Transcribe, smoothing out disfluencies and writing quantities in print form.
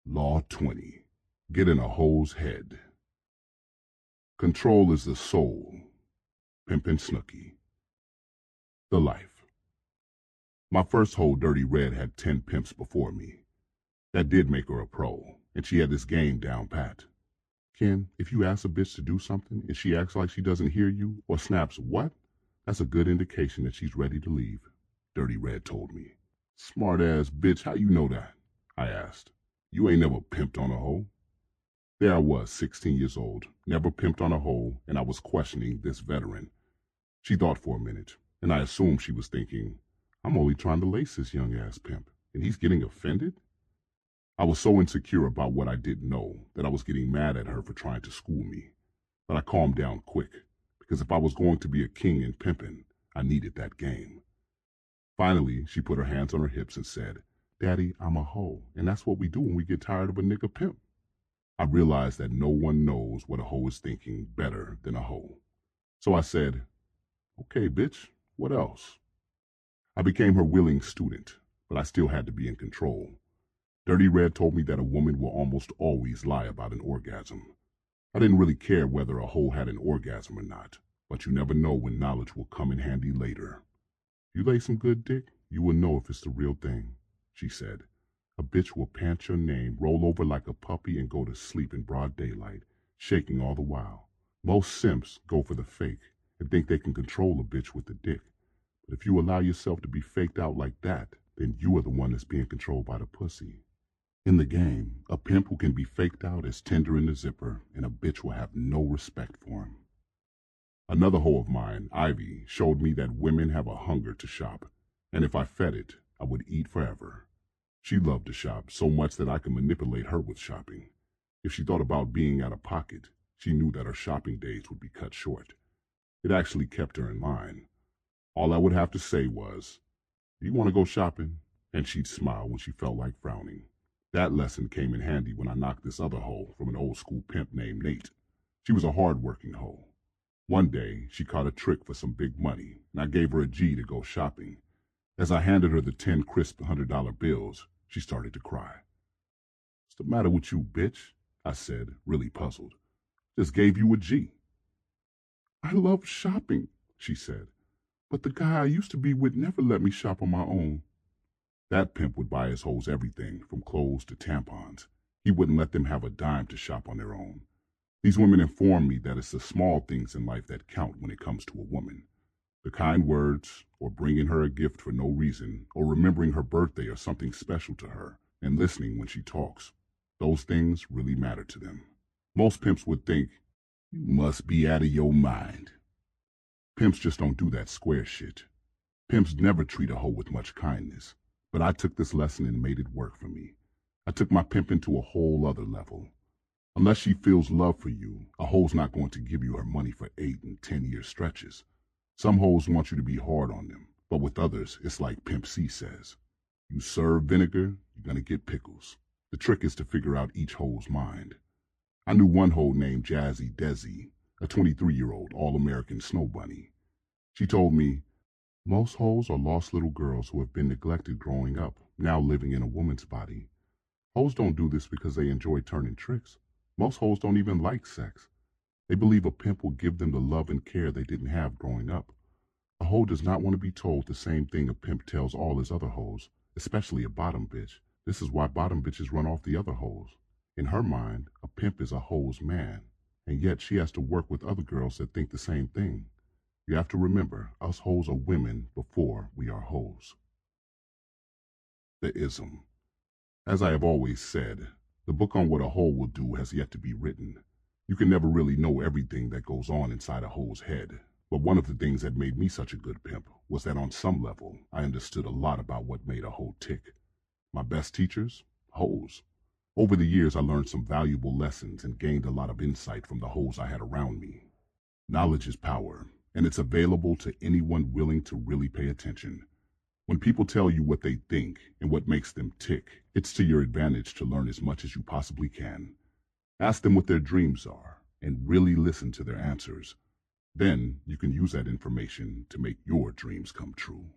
Law 20. Get in a hoe's head. Control is the soul. Pimpin' Snooky. The life. My first hoe, Dirty Red, had 10 pimps before me. That did make her a pro, and she had this game down pat. Ken, if you ask a bitch to do something and she acts like she doesn't hear you or snaps what, that's a good indication that she's ready to leave, Dirty Red told me. Smart ass bitch, how you know that? I asked. You ain't never pimped on a hoe. There I was, 16 years old, never pimped on a hoe, and I was questioning this veteran. She thought for a minute, and I assumed she was thinking, I'm only trying to lace this young ass pimp, and he's getting offended? I was so insecure about what I didn't know that I was getting mad at her for trying to school me. But I calmed down quick, because if I was going to be a king in pimping, I needed that game. Finally, she put her hands on her hips and said, Daddy, I'm a hoe, and that's what we do when we get tired of a nigga pimp. I realized that no one knows what a hoe is thinking better than a hoe. So I said, okay, bitch, what else? I became her willing student, but I still had to be in control. Dirty Red told me that a woman will almost always lie about an orgasm. I didn't really care whether a hoe had an orgasm or not, but you never know when knowledge will come in handy later. You lay some good dick, you will know if it's the real thing, she said. A bitch will pant your name, roll over like a puppy, and go to sleep in broad daylight, shaking all the while. Most simps go for the fake and think they can control a bitch with the dick. But if you allow yourself to be faked out like that, then you are the one that's being controlled by the pussy. In the game, a pimp who can be faked out is tender in the zipper, and a bitch will have no respect for him. Another hoe of mine, Ivy, showed me that women have a hunger to shop, and if I fed it, I would eat forever. She loved to shop so much that I could manipulate her with shopping. If she thought about being out of pocket, she knew that her shopping days would be cut short. It actually kept her in line. All I would have to say was, "You want to go shopping?" And she'd smile when she felt like frowning. That lesson came in handy when I knocked this other hoe from an old school pimp named Nate. She was a hard-working hoe. One day, she caught a trick for some big money, and I gave her a G to go shopping. As I handed her the 10 crisp $100 bills, she started to cry. "What's the matter with you, bitch?" I said, really puzzled. "Just gave you a G." "I love shopping," she said, "but the guy I used to be with never let me shop on my own." That pimp would buy his hoes everything, from clothes to tampons. He wouldn't let them have a dime to shop on their own. These women informed me that it's the small things in life that count when it comes to a woman. The kind words, or bringing her a gift for no reason, or remembering her birthday or something special to her, and listening when she talks. Those things really matter to them. Most pimps would think, "You must be out of your mind." Pimps just don't do that square shit. Pimps never treat a hoe with much kindness. But I took this lesson and made it work for me. I took my pimping to a whole other level. Unless she feels love for you, a hoe's not going to give you her money for 8 and 10-year stretches. Some hoes want you to be hard on them, but with others, it's like Pimp C says. You serve vinegar, you're gonna get pickles. The trick is to figure out each hoe's mind. I knew one hoe named Jazzy Desi, a 23-year-old all-American snow bunny. She told me, "Most hoes are lost little girls who have been neglected growing up, now living in a woman's body. Hoes don't do this because they enjoy turning tricks. Most hoes don't even like sex. They believe a pimp will give them the love and care they didn't have growing up. A hoe does not want to be told the same thing a pimp tells all his other hoes, especially a bottom bitch. This is why bottom bitches run off the other hoes. In her mind, a pimp is a hoe's man, and yet she has to work with other girls that think the same thing. You have to remember, us hoes are women before we are hoes." The ism. As I have always said, the book on what a hoe will do has yet to be written. You can never really know everything that goes on inside a hoe's head. But one of the things that made me such a good pimp was that on some level, I understood a lot about what made a hoe tick. My best teachers? Hoes. Over the years, I learned some valuable lessons and gained a lot of insight from the hoes I had around me. Knowledge is power, and it's available to anyone willing to really pay attention. When people tell you what they think and what makes them tick, it's to your advantage to learn as much as you possibly can. Ask them what their dreams are, and really listen to their answers. Then you can use that information to make your dreams come true.